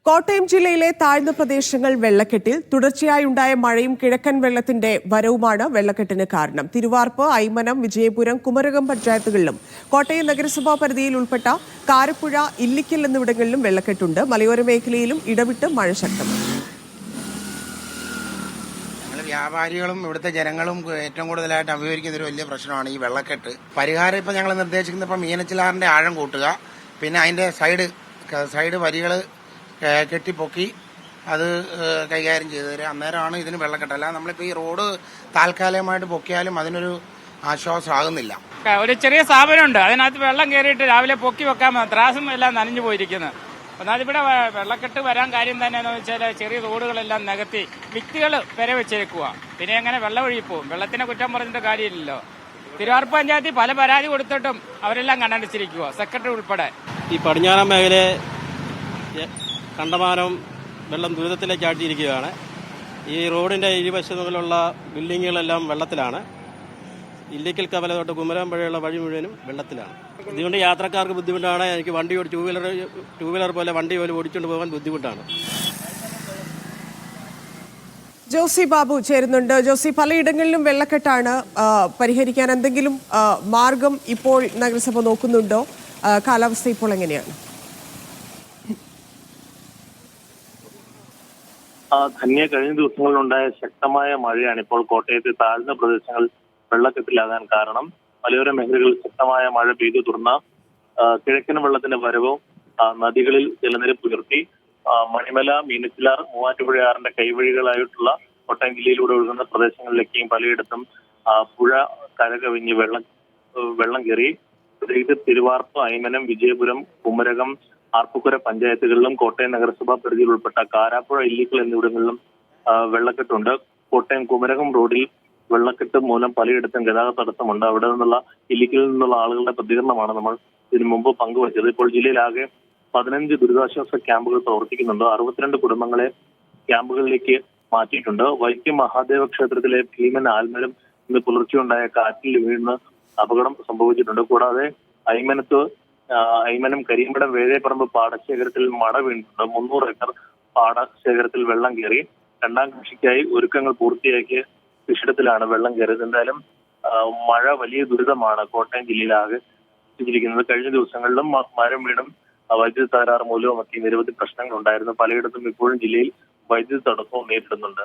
കോട്ടയം ജില്ലയിലെ താഴ്ന്ന പ്രദേശങ്ങൾ വെള്ളക്കെട്ടിൽ തുടർച്ചയായുണ്ടായ മഴയും കിഴക്കൻ വെള്ളത്തിന്റെ വരവുമാണ് വെള്ളക്കെട്ടിന് കാരണം. തിരുവാർപ്പ്, ഐമനം, വിജയപുരം, കുമരകം പഞ്ചായത്തുകളിലും കോട്ടയം നഗരസഭാ പരിധിയിൽ ഉൾപ്പെട്ട കാരപ്പുഴ, ഇല്ലിക്കൽ എന്നിവിടങ്ങളിലും വെള്ളക്കെട്ടുണ്ട്. മലയോര മേഖലയിലും ഇടവിട്ട് മഴ ശക്തമാണ്. വ്യാപാരികളും ഇവിടുത്തെ ജനങ്ങളും ഏറ്റവും കൂടുതലായിട്ട് അഭിമുഖീകരിക്കുന്ന ഒരു വലിയ പ്രശ്നമാണ് ഈ വെള്ളക്കെട്ട്. പരിഹാരം ഇപ്പം ഞങ്ങൾ നിർദ്ദേശിക്കുന്നത് ഇപ്പം മീനച്ചിലാറിന്റെ ആഴം കൂട്ടുക, പിന്നെ അതിന്റെ സൈഡ് വരികൾ കെട്ടിപ്പൊക്കി അത് കൈകാര്യം ചെയ്തു തരിക. അന്നേരമാണ് ഇതിന് വെള്ളക്കെട്ട്. അല്ലാതെ നമ്മളിപ്പോൾ ഈ റോഡ് താൽക്കാലികമായിട്ട് പൊക്കിയാലും അതിനൊരു ആശ്വാസമാകുന്നില്ല. ഒരു ചെറിയ സ്ഥാപനമുണ്ട്, അതിനകത്ത് വെള്ളം കയറിയിട്ട് രാവിലെ പൊക്കി വെക്കാൻ ത്രാസും എല്ലാം നനഞ്ഞു പോയിരിക്കുന്നത്. ഒന്നാമത് ഇവിടെ വെള്ളക്കെട്ട് വരാൻ കാര്യം തന്നെ എന്ന് വെച്ചാൽ ചെറിയ റോഡുകളെല്ലാം നികത്തി ഭിത്തികൾ വരെ വെച്ചേക്കുക. പിന്നെ എങ്ങനെ വെള്ളം ഒഴുകിപ്പോവും? വെള്ളത്തിനെ കുറ്റം പറഞ്ഞിട്ട് കാര്യമില്ലല്ലോ. തിരുവാർപ്പ് പഞ്ചായത്തിൽ പല പരാതി കൊടുത്തിട്ടും അവരെല്ലാം കണ്ടടിച്ചിരിക്കുക, സെക്രട്ടറി ഉൾപ്പെടെ. ഈ പടിഞ്ഞാറൻ മേഖലയെ കണ്ടമാനം വെള്ളം ദുരിതത്തിലേക്ക് ആട്ടിയിരിക്കുകയാണ്. ഈ റോഡിന്റെ ഇരുവശങ്ങളിലുള്ള ബിൽഡിങ്ങുകളെല്ലാം വെള്ളത്തിലാണ്. ഇല്ലിക്കൽ കവല തൊട്ട് കുമരകം വഴിയുള്ള വഴി മുഴുവനും വെള്ളത്തിലാണ്. ഇതുകൊണ്ട് യാത്രക്കാർക്ക് ബുദ്ധിമുട്ടാണ്. എനിക്ക് വണ്ടി ടൂ വീലർ പോലെ വണ്ടി പോലും ഓടിച്ചുകൊണ്ട് പോകാൻ ബുദ്ധിമുട്ടാണ്. ജോസി ബാബു ചേരുന്നുണ്ട്. ജോസി, പലയിടങ്ങളിലും വെള്ളക്കെട്ടാണ്. പരിഹരിക്കാൻ എന്തെങ്കിലും മാർഗം ഇപ്പോൾ നഗരസഭ നോക്കുന്നുണ്ടോ? കാലാവസ്ഥ ഇപ്പോൾ എങ്ങനെയാണ്? ധന്യ, കഴിഞ്ഞ ദിവസങ്ങളിലുണ്ടായ ശക്തമായ മഴയാണ് ഇപ്പോൾ കോട്ടയത്തെ താഴ്ന്ന പ്രദേശങ്ങൾ വെള്ളക്കെട്ടിലാകാൻ കാരണം. മലയോര മേഖലകളിൽ ശക്തമായ മഴ പെയ്തു തുടർന്ന കിഴക്കൻ വെള്ളത്തിന്റെ വരവും നദികളിൽ ജലനിരപ്പ് ഉയർത്തി. മണിമല, മീനച്ചിലാർ, മൂവാറ്റുപുഴയാറിന്റെ കൈവഴികളായിട്ടുള്ള കോട്ടയം ജില്ലയിലൂടെ ഒഴുകുന്ന പ്രദേശങ്ങളിലേക്കും പലയിടത്തും പുഴ കരകവിഞ്ഞ് വെള്ളം കയറി. പ്രത്യേകിച്ച് തിരുവാർപ്പ്, ഐമനം, വിജയപുരം, കുമരകം, ആർപ്പുക്കര പഞ്ചായത്തുകളിലും കോട്ടയം നഗരസഭാ പരിധിയിൽ ഉൾപ്പെട്ട കാരാപ്പുഴ, ഇല്ലിക്കൽ എന്നിവിടങ്ങളിലും വെള്ളക്കെട്ടുണ്ട്. കോട്ടയം കുമരകം റോഡിൽ വെള്ളക്കെട്ട് മൂലം പലയിടത്തും ഗതാഗത തടസ്സമുണ്ട്. അവിടെ നിന്നുള്ള ഇല്ലിക്കലിൽ നിന്നുള്ള ആളുകളുടെ പ്രതികരണമാണ് നമ്മൾ ഇതിനു മുമ്പ് പങ്കുവച്ചത്. ഇപ്പോൾ ജില്ലയിലാകെ 15 ദുരിതാശ്വാസ ക്യാമ്പുകൾ പ്രവർത്തിക്കുന്നുണ്ട്. 62 കുടുംബങ്ങളെ ക്യാമ്പുകളിലേക്ക് മാറ്റിയിട്ടുണ്ട്. വൈക്കം മഹാദേവ ക്ഷേത്രത്തിലെ ഭീമൻ ആൽമരം ഇന്ന് പുലർച്ചെയുണ്ടായ കാറ്റിൽ വീണ് അപകടം സംഭവിച്ചിട്ടുണ്ട്. കൂടാതെ ഐമനം കരിയമ്പടം വേഴേപ്പറമ്പ് പാടശേഖരത്തിൽ മട വീണിട്ടുണ്ട്. 300 ഏക്കർ പാടശേഖരത്തിൽ വെള്ളം കയറി. രണ്ടാം കൃഷിക്കായി ഒരുക്കങ്ങൾ പൂർത്തിയാക്കിയ കൃഷിയിടത്തിലാണ് വെള്ളം കയറിയത്. എന്തായാലും മഴ വലിയ ദുരിതമാണ് കോട്ടയം ജില്ലയിലാകെ സൃഷ്ടിച്ചിരിക്കുന്നത്. കഴിഞ്ഞ ദിവസങ്ങളിലും മരം വീണും വൈദ്യുതി തകരാറ് മൂലവും ഒക്കെ നിരവധി പ്രശ്നങ്ങൾ ഉണ്ടായിരുന്നു. പലയിടത്തും ഇപ്പോഴും ജില്ലയിൽ വൈദ്യുതി തടസ്സവും നേരിടുന്നുണ്ട്.